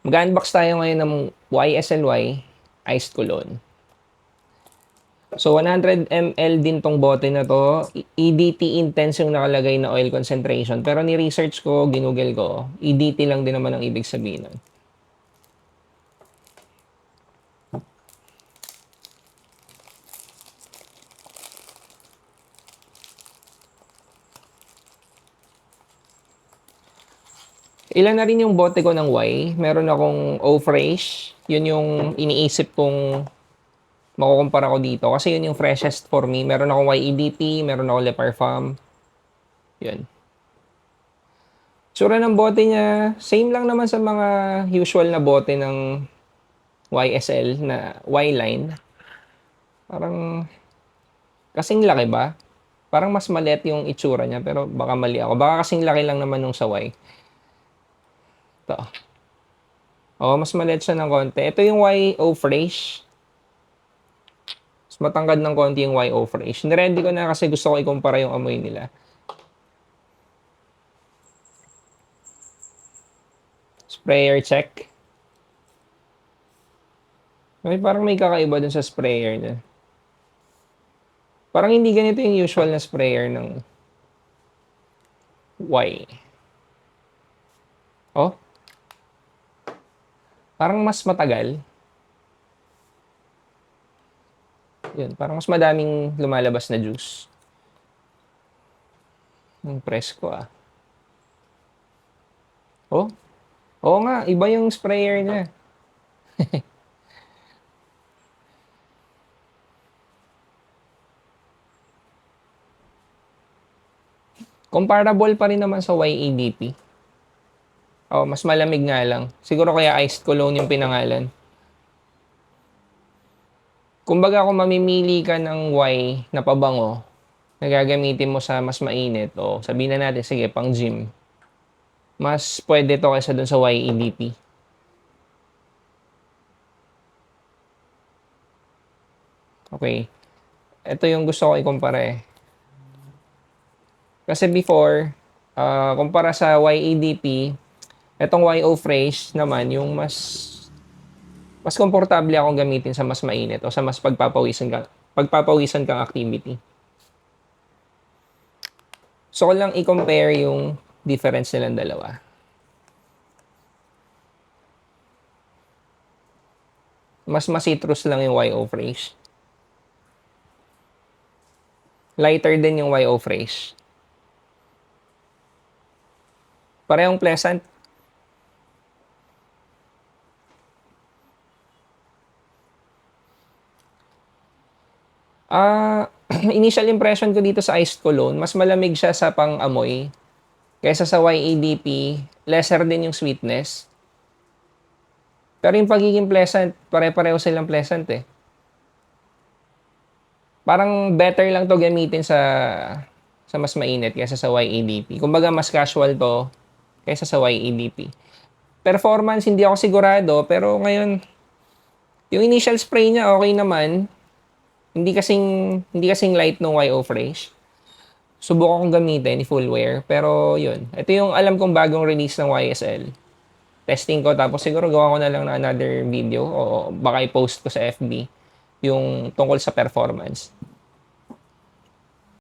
Mag-unbox tayo ngayon ng YSLY Iced Cologne. So, 100 ml din tong bote na to. EDT intense yung nakalagay na oil concentration. Pero ni-research ko, ginugel ko, EDT lang din naman ang ibig sabihin nun. Ilan na rin yung bote ko ng Y. Meron akong O-Fresh. Yun yung iniisip kong makukumpara ko dito. Kasi yun yung freshest for me. Meron akong YEDP, meron akong Le Parfum. Yun. Tsura ng bote niya, same lang naman sa mga usual na bote ng YSL na Y-line. Parang kasing laki ba? Parang mas maliit yung itsura niya pero baka mali ako. Baka kasing laki lang naman nung sa Y. Ito. Oh, mas maliit siya ng konti. Ito yung YO Fresh. Mas matangkad ng konti yung YO Fresh. Niready ko na kasi gusto ko ikumpara yung amoy nila. Sprayer check. Parang may kakaiba dun sa sprayer niya. Parang hindi ganito yung usual na sprayer ng Y. Oh. Parang mas matagal. Yun, parang mas madaming lumalabas na juice. Yung press ko ah. Oh. Oo nga, iba yung sprayer niya. Comparable pa rin naman sa YEDP. Oh, mas malamig nga lang. Siguro kaya iced cologne yung pinangalan. Kumbaga kung mamimili ka ng Y na pabango, na gagamitin mo sa mas mainit, o sabihin na natin, sige, pang gym, mas pwede to kaysa dun sa YEDP. Okay. Ito yung gusto ko ikumpara eh. Kasi before, kumpara sa YEDP, itong YO Fresh naman, yung mas komportable akong gamitin sa mas mainit o sa mas pagpapawisan kang activity. So, ko lang i-compare yung difference nilang dalawa. Mas citrus lang yung YO Fresh. Lighter din yung YO Fresh. Parehong pleasant. Initial impression ko dito sa iced cologne, mas malamig siya sa pang-amoy. Kaysa sa YEDP, lesser din yung sweetness. Pero yung pagiging pleasant, pare-pareho silang pleasant eh. Parang better lang to gamitin sa mas mainit kaysa sa YEDP. Kumbaga mas casual to kaysa sa YEDP. Performance, hindi ako sigurado, pero ngayon, yung initial spray niya okay naman. Hindi kasing light ng YO Fresh. Subukan kong gamitin ni full wear, pero yun. Ito yung alam kong bagong release ng YSL. Testing ko, tapos siguro gawa ko na lang na another video o baka i-post ko sa FB yung tungkol sa performance.